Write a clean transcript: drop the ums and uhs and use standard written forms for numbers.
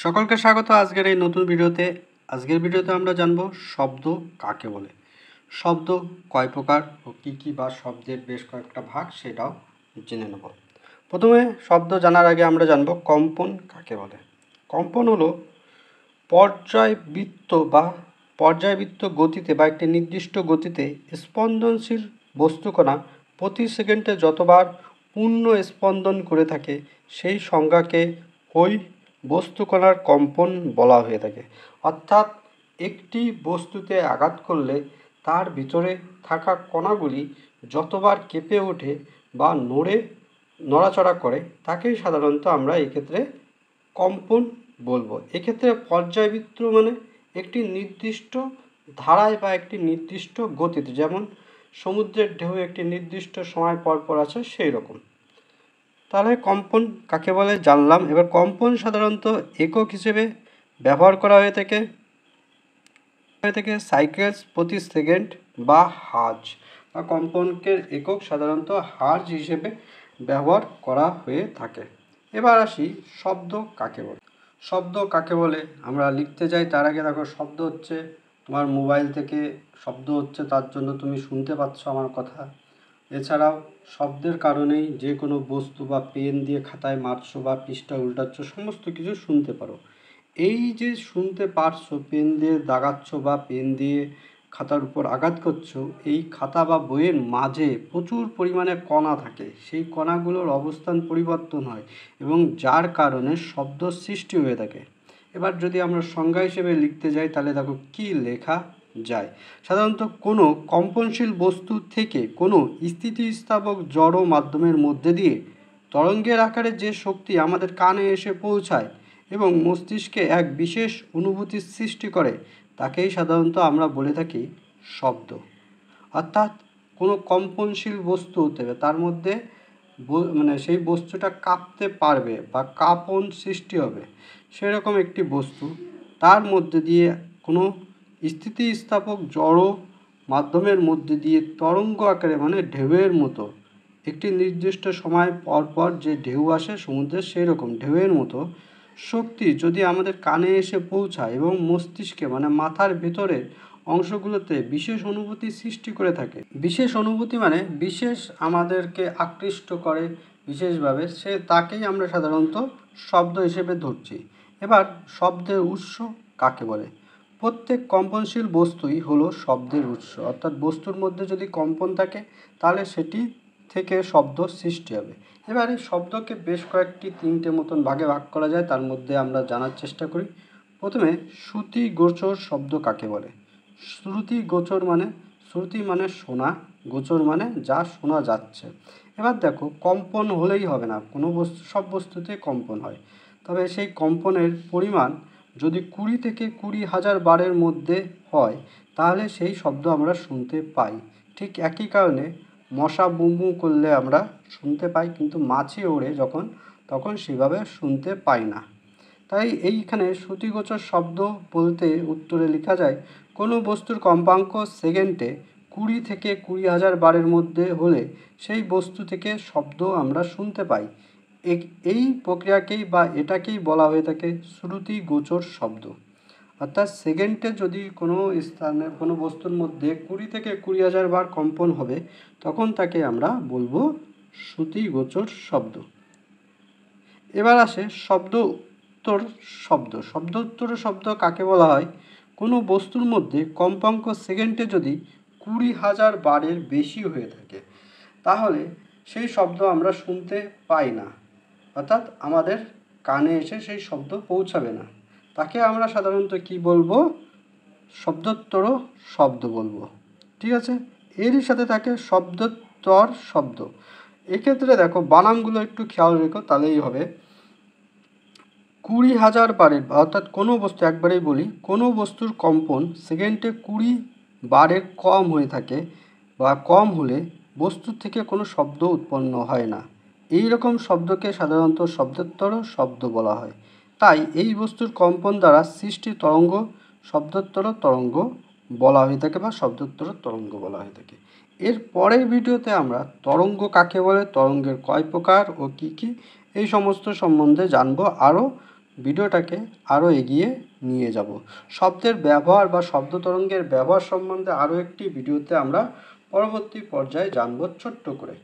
সকলকে স্বাগত আজকের এই নতুন ভিডিওতে। আজকের ভিডিওতে আমরা জানব শব্দ কাকে বলে, শব্দ কয় প্রকার ও কী বা শব্দের বেশ কয়েকটা ভাগ সেটাও জেনে নেব। প্রথমে শব্দ জানার আগে আমরা জানব কম্পন কাকে বলে। কম্পন হলো পর্যায়বৃত্ত গতিতে বা একটি নির্দিষ্ট গতিতে স্পন্দনশীল বস্তুকণা প্রতি সেকেন্ডে যতবার পূর্ণ স্পন্দন করে থাকে সেই সংজ্ঞাকে ওই বস্তুকণার কম্পন বলা হয়ে থাকে। অর্থাৎ একটি বস্তুতে আঘাত করলে তার ভিতরে থাকা কণাগুলি যতবার কেঁপে ওঠে বা নড়াচড়া করে তাকেই সাধারণত আমরা এক্ষেত্রে কম্পন বলবো। এক্ষেত্রে পর্যায়বৃত্ত মানে একটি নির্দিষ্ট ধারায় বা একটি নির্দিষ্ট গতিতে, যেমন সমুদ্রের ঢেউ একটি নির্দিষ্ট সময় পর পর আছে সেই রকম। তাহলে কম্পন কাকে বলে জানলাম। এবার কম্পন সাধারণত একক হিসেবে ব্যবহার করা হয়ে থাকে সাইকেলস প্রতি সেকেন্ড বা হার্জ, বা কম্পনকের একক সাধারণত হার্জ হিসেবে ব্যবহার করা হয়ে থাকে। এবার আসি শব্দ কাকে বলে। শব্দ কাকে বলে আমরা লিখতে যাই তার আগে দেখো, শব্দ হচ্ছে তোমার মোবাইল থেকে শব্দ হচ্ছে, তার জন্য তুমি শুনতে পাচ্ছ আমার কথা। এছাড়াও শব্দের কারণেই যে কোনো বস্তু বা পেন দিয়ে খাতায় মারছো বা পৃষ্ঠা উল্টাচ্ছ সমস্ত কিছু শুনতে পারো। এই যে শুনতে পারছো, পেন দিয়ে দাগাচ্ছ বা পেন দিয়ে খাতার উপর আঘাত করছো, এই খাতা বা বইয়ের মাঝে প্রচুর পরিমাণে কণা থাকে। সেই কণাগুলোর অবস্থান পরিবর্তন হয় এবং যার কারণে শব্দ সৃষ্টি হয়ে থাকে। এবার যদি আমরা সংজ্ঞা হিসেবে লিখতে যাই তাহলে দেখো কি লেখা যায়। সাধারণত কোনো কম্পনশীল বস্তু থেকে কোনো স্থিতিস্থাপক জড় মাধ্যমের মধ্যে দিয়ে তরঙ্গের আকারে যে শক্তি আমাদের কানে এসে পৌঁছায় এবং মস্তিষ্কে এক বিশেষ অনুভূতির সৃষ্টি করে তাকেই সাধারণত আমরা বলে থাকি শব্দ। অর্থাৎ কোনো কম্পনশীল বস্তু হতে হবে, তার মধ্যে সেই বস্তুটা কাঁপতে পারবে বা কাঁপন সৃষ্টি হবে সেরকম একটি বস্তু, তার মধ্যে দিয়ে কোনো স্থিতিস্থাপক জড় মাধ্যমের মধ্যে দিয়ে তরঙ্গ আকারে মানে ঢেউয়ের মতো একটি নির্দিষ্ট সময় পর পর যে ঢেউ আসে সমুদ্রের, সেই রকম ঢেউয়ের মতো শক্তি যদি আমাদের কানে এসে পৌঁছায় এবং মস্তিষ্কে মানে মাথার ভেতরের অংশগুলোতে বিশেষ অনুভূতি সৃষ্টি করে থাকে। বিশেষ অনুভূতি মানে বিশেষ আমাদেরকে আকৃষ্ট করে বিশেষভাবে, তাকেই আমরা সাধারণত শব্দ হিসেবে ধরছি। এবার শব্দের উৎস কাকে বলে। প্রত্যেক কম্পনশীল বস্তুই হলো শব্দের উৎস। অর্থাৎ বস্তুর মধ্যে যদি কম্পন থাকে তাহলে সেটি থেকে শব্দ সৃষ্টি হবে। এবার এই শব্দকে বেশ কয়েকটি তিনটে মতন ভাগে ভাগ করা যায়, তার মধ্যে আমরা জানার চেষ্টা করি। প্রথমে শ্রুতিগোচর শব্দ কাকে বলে। শ্রুতি মানে শোনা, গোচর মানে যা শোনা যাচ্ছে। এবার দেখো, কম্পন হলেই হবে না, কোনো সব বস্তুতে কম্পন হয়, তবে সেই কম্পনের পরিমাণ যদি 20 থেকে 20,000 বারের মধ্যে হয় তাহলে সেই শব্দ আমরা শুনতে পাই। ঠিক একই কারণে মশা বুঁ বুঁ করলে আমরা শুনতে পাই, কিন্তু মাছি ওড়ে যখন তখন সেভাবে শুনতে পাই না। তাই এইখানে শ্রুতিগোচর শব্দ বলতে উত্তরে লেখা যায় কোনো বস্তুর কম্পাঙ্ক সেকেন্ডে 20 থেকে 20,000 বারের মধ্যে হলে সেই বস্তু থেকে শব্দ আমরা শুনতে পাই। এই প্রক্রিয়াকেই বা এটাকেই বলা হয়ে থাকে শ্রুতিগোচর শব্দ। অর্থাৎ সেকেন্ডে যদি কোনো স্থানে কোনো বস্তুর মধ্যে 20 থেকে 20,000 বার কম্পন হবে তখন তাকে আমরা বলবো শ্রুতিগোচর শব্দ। এবার আসে শব্দোত্তর শব্দ। শব্দোত্তর শব্দ কাকে বলা হয়। কোনো বস্তুর মধ্যে কম্পাঙ্ক সেকেন্ডে যদি 20,000 বারের বেশি হয়ে থাকে তাহলে সেই শব্দ আমরা শুনতে পাই না, অর্থাৎ আমাদের কানে এসে সেই শব্দ পৌঁছাবে না। তাকে আমরা সাধারণত কি বলবো, শব্দোত্তর শব্দ বলবো। ঠিক আছে, এরই সাথে থাকে শব্দোত্তর শব্দ। এক্ষেত্রে দেখো বানানগুলো একটু খেয়াল রেখো তাহলেই হবে। 20,000 বারের, অর্থাৎ কোনো বস্তু, একবারেই বলি, কোনো বস্তুর কম্পন সেকেন্ডে 20 বারের কম হয়ে থাকে বা কম হলে বস্তুর থেকে কোনো শব্দ উৎপন্ন হয় না। এই রকম শব্দকে সাধারণত শব্দোত্তর শব্দ বলা হয়। তাই এই বস্তুর কম্পন দ্বারা সৃষ্টি তরঙ্গ শব্দোত্তর তরঙ্গ বলা হয়ে থাকে বা শব্দোত্তর তরঙ্গ বলা হয়ে থাকে। এর পরের ভিডিওতে আমরা তরঙ্গ কাকে বলে, তরঙ্গের কয় প্রকার ও কী কী, এই সমস্ত সম্বন্ধে জানবো। আরও ভিডিওটাকে আরও এগিয়ে নিয়ে যাব। শব্দের ব্যবহার বা শব্দ তরঙ্গের ব্যবহার সম্বন্ধে আরও একটি ভিডিওতে আমরা পরবর্তী পর্যায়ে জানব ছোট্ট করে।